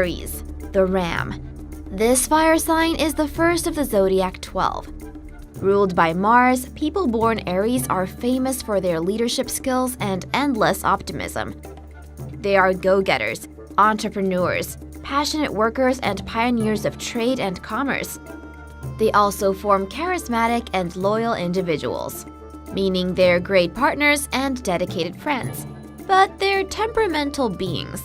Aries, the ram. This fire sign is the first of the Zodiac 12. Ruled by Mars, people born Aries are famous for their leadership skills and endless optimism. They are go-getters, entrepreneurs, passionate workers, and pioneers of trade and commerce. They also form charismatic and loyal individuals, meaning they're great partners and dedicated friends. But they're temperamental beings.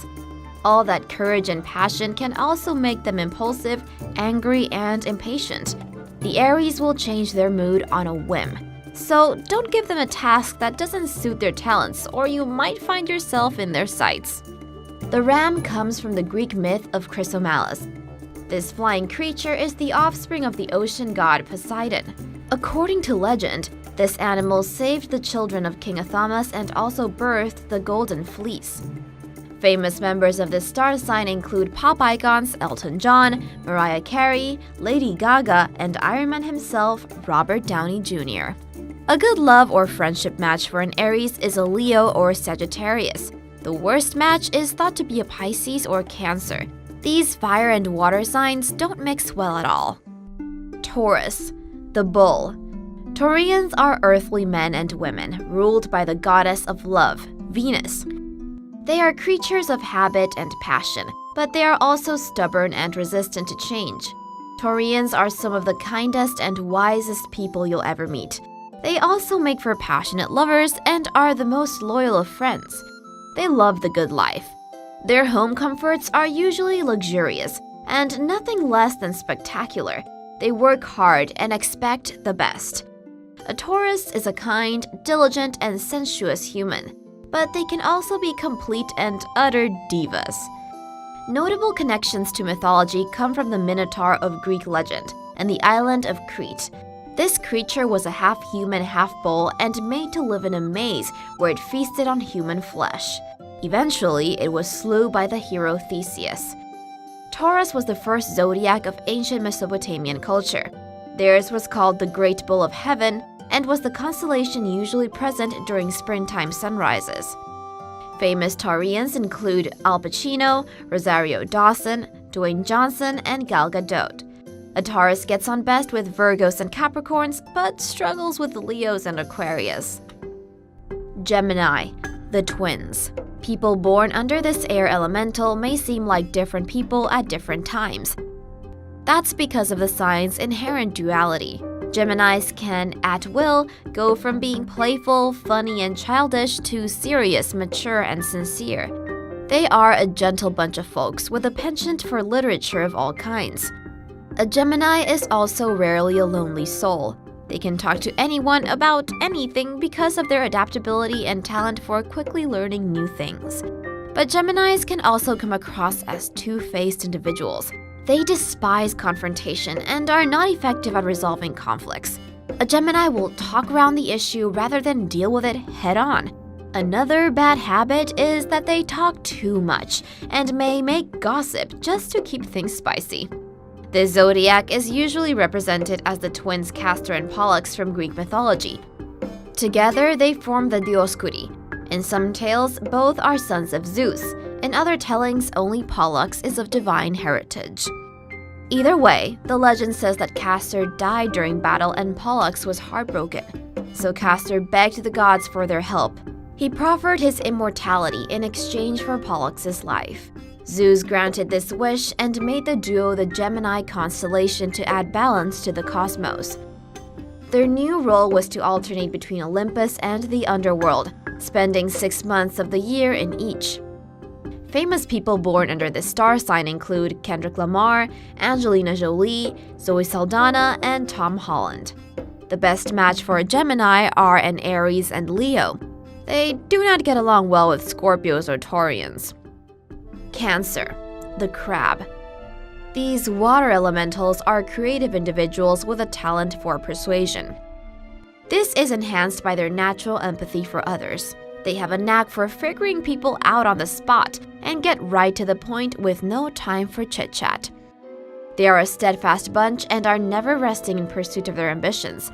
All that courage and passion can also make them impulsive, angry, and impatient. The Aries will change their mood on a whim. So don't give them a task that doesn't suit their talents, or you might find yourself in their sights. The ram comes from the Greek myth of Chrysomelis. This flying creature is the offspring of the ocean god Poseidon. According to legend, this animal saved the children of King Athamas and also birthed the Golden Fleece. Famous members of this star sign include pop icons Elton John, Mariah Carey, Lady Gaga, and Iron Man himself, Robert Downey Jr. A good love or friendship match for an Aries is a Leo or Sagittarius. The worst match is thought to be a Pisces or Cancer. These fire and water signs don't mix well at all. Taurus, the bull. Taurians are earthly men and women, ruled by the goddess of love, Venus. They are creatures of habit and passion, but they are also stubborn and resistant to change. Taurians are some of the kindest and wisest people you'll ever meet. They also make for passionate lovers and are the most loyal of friends. They love the good life. Their home comforts are usually luxurious and nothing less than spectacular. They work hard and expect the best. A Taurus is a kind, diligent, and sensuous human, but they can also be complete and utter divas. Notable connections to mythology come from the Minotaur of Greek legend and the island of Crete. This creature was a half-human, half-bull and made to live in a maze where it feasted on human flesh. Eventually, it was slew by the hero Theseus. Taurus was the first zodiac of ancient Mesopotamian culture. Theirs was called the Great Bull of Heaven and was the constellation usually present during springtime sunrises. Famous Taurians include Al Pacino, Rosario Dawson, Dwayne Johnson, and Gal Gadot. A Taurus gets on best with Virgos and Capricorns, but struggles with Leos and Aquarius. Gemini, the twins. People born under this air elemental may seem like different people at different times. That's because of the sign's inherent duality. Geminis can, at will, go from being playful, funny, and childish to serious, mature, and sincere. They are a gentle bunch of folks with a penchant for literature of all kinds. A Gemini is also rarely a lonely soul. They can talk to anyone about anything because of their adaptability and talent for quickly learning new things. But Geminis can also come across as two-faced individuals. They despise confrontation and are not effective at resolving conflicts. A Gemini will talk around the issue rather than deal with it head-on. Another bad habit is that they talk too much and may make gossip just to keep things spicy. The zodiac is usually represented as the twins Castor and Pollux from Greek mythology. Together, they form the Dioscuri. In some tales, both are sons of Zeus. In other tellings, only Pollux is of divine heritage. Either way, the legend says that Castor died during battle and Pollux was heartbroken. So Castor begged the gods for their help. He proffered his immortality in exchange for Pollux's life. Zeus granted this wish and made the duo the Gemini constellation to add balance to the cosmos. Their new role was to alternate between Olympus and the underworld, spending 6 months of the year in each. Famous people born under this star sign include Kendrick Lamar, Angelina Jolie, Zoe Saldana, and Tom Holland. The best match for a Gemini are an Aries and Leo. They do not get along well with Scorpios or Taurians. Cancer, the crab. These water elementals are creative individuals with a talent for persuasion. This is enhanced by their natural empathy for others. They have a knack for figuring people out on the spot and get right to the point with no time for chit-chat. They are a steadfast bunch and are never resting in pursuit of their ambitions.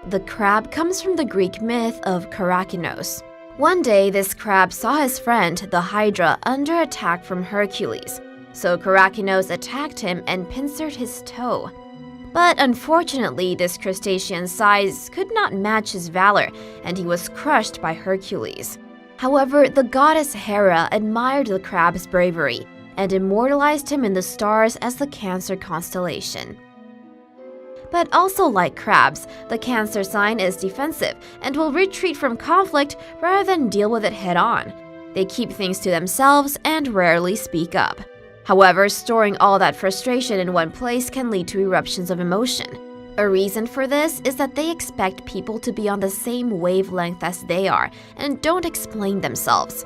The crab comes from the Greek myth of Karakinos. One day, this crab saw his friend, the Hydra, under attack from Hercules. so Karakinos attacked him and pincered his toe. But unfortunately, this crustacean's size could not match his valor, and he was crushed by Hercules. However, the goddess Hera admired the crab's bravery and immortalized him in the stars as the Cancer constellation. But also like crabs, the Cancer sign is defensive and will retreat from conflict rather than deal with it head-on. They keep things to themselves and rarely speak up. However, storing all that frustration in one place can lead to eruptions of emotion. A reason for this is that they expect people to be on the same wavelength as they are and don't explain themselves.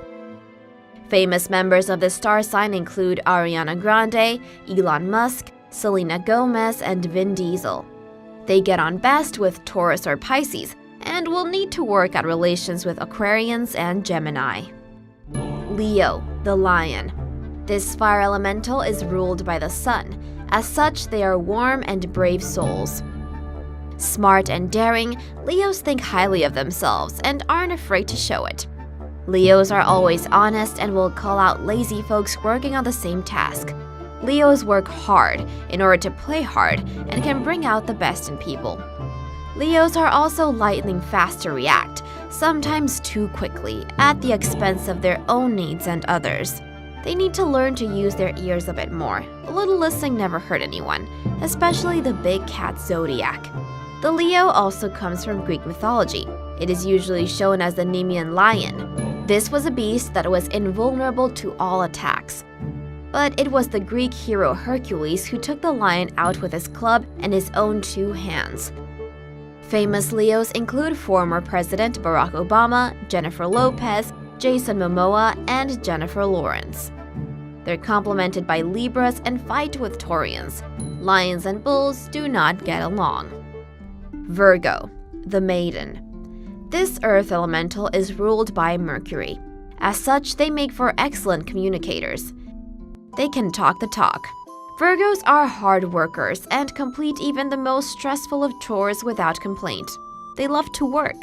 Famous members of the star sign include Ariana Grande, Elon Musk, Selena Gomez, and Vin Diesel. They get on best with Taurus or Pisces and will need to work at relations with Aquarians and Gemini. Leo, the lion. This fire elemental is ruled by the sun. As such, they are warm and brave souls. Smart and daring, Leos think highly of themselves and aren't afraid to show it. Leos are always honest and will call out lazy folks working on the same task. Leos work hard in order to play hard and can bring out the best in people. Leos are also lightning fast to react, sometimes too quickly, at the expense of their own needs and others. They need to learn to use their ears a bit more. A little listening never hurt anyone, especially the big cat Zodiac. The Leo also comes from Greek mythology. It is usually shown as the Nemean lion. This was a beast that was invulnerable to all attacks. But it was the Greek hero Hercules who took the lion out with his club and his own 2 hands. Famous Leos include former President Barack Obama, Jennifer Lopez, Jason Momoa, and Jennifer Lawrence. They're complemented by Libras and fight with Taurians. Lions and bulls do not get along. Virgo, the maiden. This earth elemental is ruled by Mercury. As such, they make for excellent communicators. They can talk the talk. Virgos are hard workers and complete even the most stressful of chores without complaint. They love to work.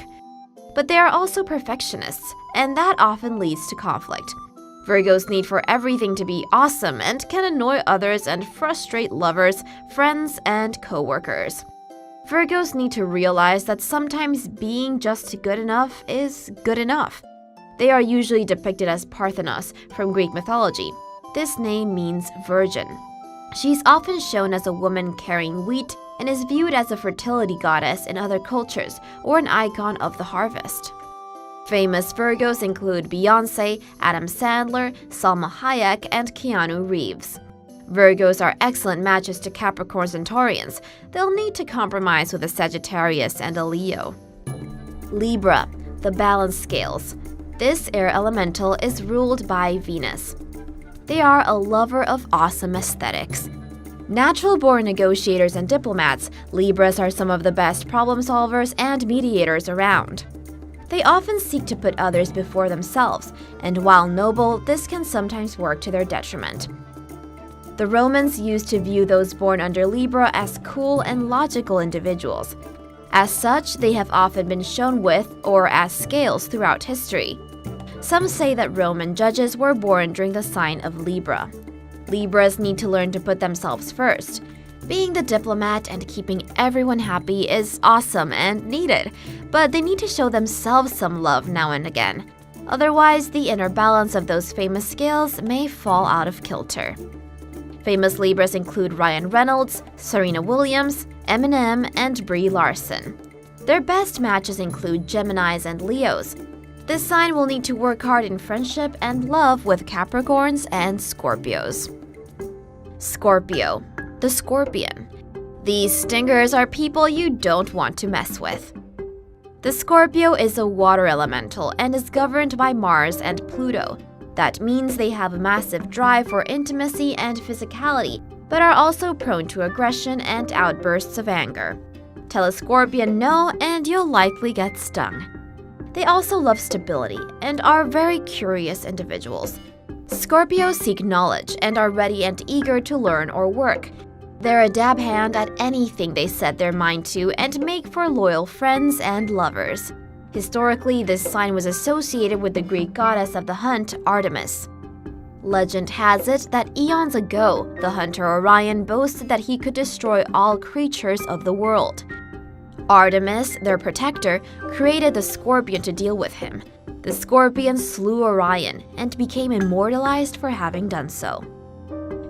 But they are also perfectionists, and that often leads to conflict. Virgos need for everything to be awesome and can annoy others and frustrate lovers, friends, and co-workers. Virgos need to realize that sometimes being just good enough is good enough. They are usually depicted as Parthenos from Greek mythology. This name means virgin. She's often shown as a woman carrying wheat and is viewed as a fertility goddess in other cultures or an icon of the harvest. Famous Virgos include Beyoncé, Adam Sandler, Salma Hayek, and Keanu Reeves. Virgos are excellent matches to Capricorns and Taurians. They'll need to compromise with a Sagittarius and a Leo. Libra, the balance scales. This air elemental is ruled by Venus. They are a lover of awesome aesthetics. Natural-born negotiators and diplomats, Libras are some of the best problem solvers and mediators around. They often seek to put others before themselves, and while noble, this can sometimes work to their detriment. The Romans used to view those born under Libra as cool and logical individuals. As such, they have often been shown with or as scales throughout history. Some say that Roman judges were born during the sign of Libra. Libras need to learn to put themselves first. Being the diplomat and keeping everyone happy is awesome and needed, but they need to show themselves some love now and again. Otherwise, the inner balance of those famous scales may fall out of kilter. Famous Libras include Ryan Reynolds, Serena Williams, Eminem, and Brie Larson. Their best matches include Geminis and Leos. This sign will need to work hard in friendship and love with Capricorns and Scorpios. Scorpio, the scorpion. These stingers are people you don't want to mess with. The Scorpio is a water elemental and is governed by Mars and Pluto. That means they have a massive drive for intimacy and physicality, but are also prone to aggression and outbursts of anger. Tell a scorpion no and you'll likely get stung. They also love stability and are very curious individuals. Scorpios seek knowledge and are ready and eager to learn or work. They're a dab hand at anything they set their mind to and make for loyal friends and lovers. Historically, this sign was associated with the Greek goddess of the hunt, Artemis. Legend has it that eons ago, the hunter Orion boasted that he could destroy all creatures of the world. Artemis, their protector, created the scorpion to deal with him. The scorpion slew Orion and became immortalized for having done so.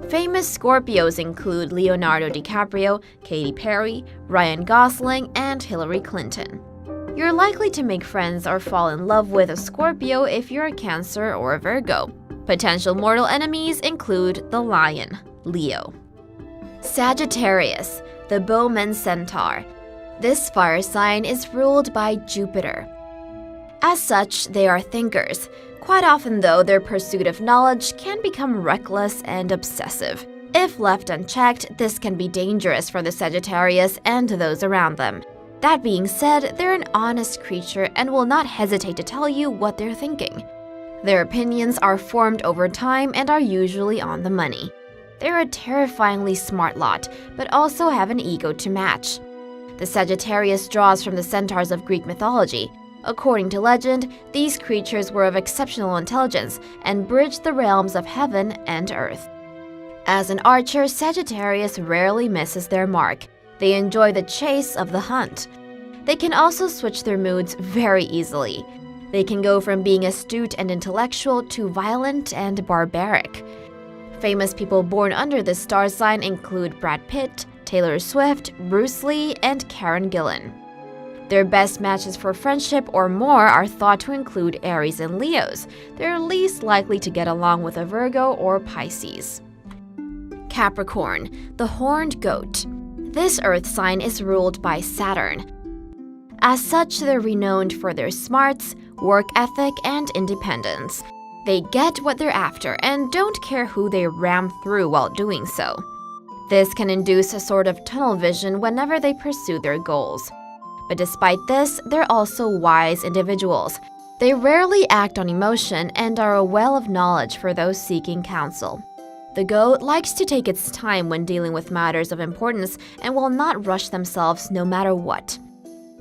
Famous Scorpios include Leonardo DiCaprio, Katy Perry, Ryan Gosling, and Hillary Clinton. You're likely to make friends or fall in love with a Scorpio if you're a Cancer or a Virgo. Potential mortal enemies include the lion, Leo. Sagittarius, the bowman centaur. This fire sign is ruled by Jupiter. As such, they are thinkers. Quite often, though, their pursuit of knowledge can become reckless and obsessive. If left unchecked, this can be dangerous for the Sagittarius and those around them. That being said, they're an honest creature and will not hesitate to tell you what they're thinking. Their opinions are formed over time and are usually on the money. They're a terrifyingly smart lot, but also have an ego to match. The Sagittarius draws from the centaurs of Greek mythology. According to legend, these creatures were of exceptional intelligence and bridged the realms of heaven and earth. As an archer, Sagittarius rarely misses their mark. They enjoy the chase of the hunt. They can also switch their moods very easily. They can go from being astute and intellectual to violent and barbaric. Famous people born under this star sign include Brad Pitt, Taylor Swift, Bruce Lee, and Karen Gillan. Their best matches for friendship or more are thought to include Aries and Leos. They're least likely to get along with a Virgo or Pisces. Capricorn, the horned goat. This earth sign is ruled by Saturn. As such, they're renowned for their smarts, work ethic, and independence. They get what they're after and don't care who they ram through while doing so. This can induce a sort of tunnel vision whenever they pursue their goals. But despite this, they're also wise individuals. They rarely act on emotion and are a well of knowledge for those seeking counsel. The goat likes to take its time when dealing with matters of importance and will not rush themselves no matter what.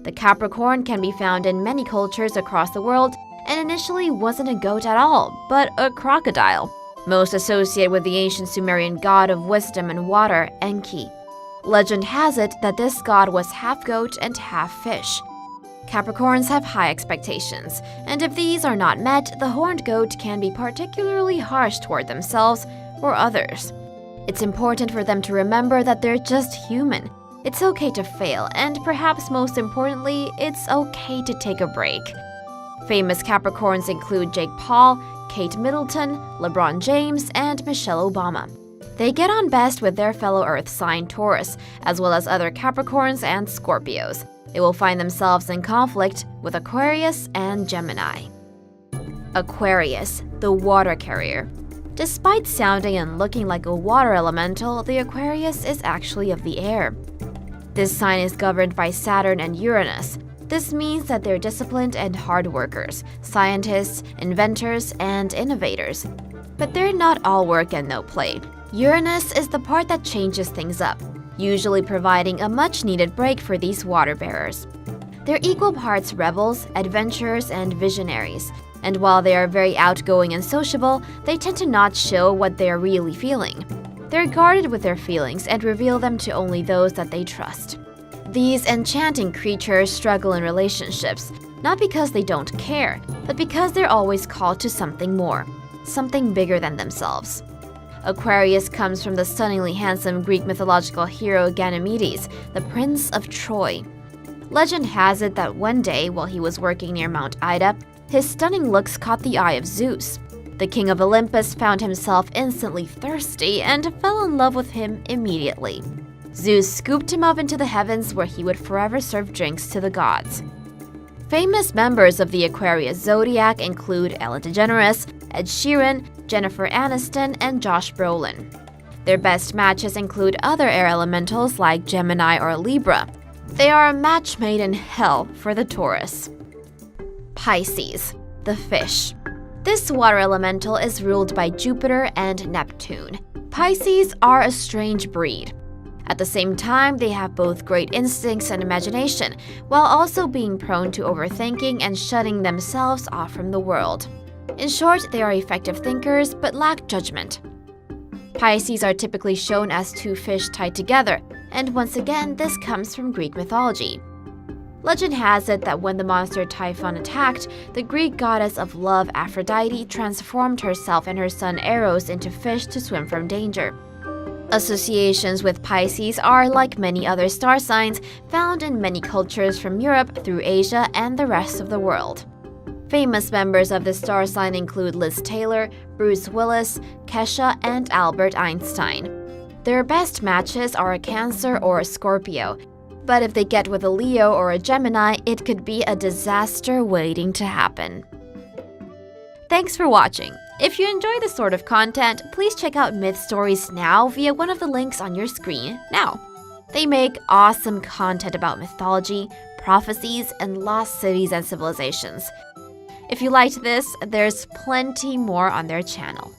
The Capricorn can be found in many cultures across the world and initially wasn't a goat at all, but a crocodile, most associated with the ancient Sumerian god of wisdom and water, Enki. Legend has it that this god was half goat and half fish. Capricorns have high expectations, and if these are not met, the horned goat can be particularly harsh toward themselves or others. It's important for them to remember that they're just human. It's okay to fail, and perhaps most importantly, it's okay to take a break. Famous Capricorns include Jake Paul, Kate Middleton, LeBron James, and Michelle Obama. They get on best with their fellow Earth sign Taurus, as well as other Capricorns and Scorpios. They will find themselves in conflict with Aquarius and Gemini. Aquarius, the water carrier. Despite sounding and looking like a water elemental, the Aquarius is actually of the air. This sign is governed by Saturn and Uranus. This means that they're disciplined and hard workers, scientists, inventors, and innovators. But they're not all work and no play. Uranus is the part that changes things up, usually providing a much-needed break for these water bearers. They're equal parts rebels, adventurers, and visionaries. And while they are very outgoing and sociable, they tend to not show what they are really feeling. They're guarded with their feelings and reveal them to only those that they trust. These enchanting creatures struggle in relationships, not because they don't care, but because they're always called to something more, something bigger than themselves. Aquarius comes from the stunningly handsome Greek mythological hero Ganymedes, the Prince of Troy. Legend has it that one day, while he was working near Mount Ida, his stunning looks caught the eye of Zeus. The king of Olympus found himself instantly thirsty and fell in love with him immediately. Zeus scooped him up into the heavens where he would forever serve drinks to the gods. Famous members of the Aquarius zodiac include Ellen DeGeneres, Ed Sheeran, Jennifer Aniston, and Josh Brolin. Their best matches include other air elementals like Gemini or Libra. They are a match made in hell for the Taurus. Pisces, the fish. This water elemental is ruled by Jupiter and Neptune. Pisces are a strange breed. At the same time, they have both great instincts and imagination, while also being prone to overthinking and shutting themselves off from the world. In short, they are effective thinkers but lack judgment. Pisces are typically shown as two fish tied together, and once again, this comes from Greek mythology. Legend has it that when the monster Typhon attacked, the Greek goddess of love Aphrodite transformed herself and her son Eros into fish to swim from danger. Associations with Pisces are, like many other star signs, found in many cultures from Europe through Asia and the rest of the world. Famous members of the star sign include Liz Taylor, Bruce Willis, Kesha, and Albert Einstein. Their best matches are a Cancer or a Scorpio, but if they get with a Leo or a Gemini, it could be a disaster waiting to happen. Thanks for watching. If you enjoy this sort of content, please check out Myth Stories Now via one of the links on your screen now. They make awesome content about mythology, prophecies, and lost cities and civilizations. If you liked this, there's plenty more on their channel.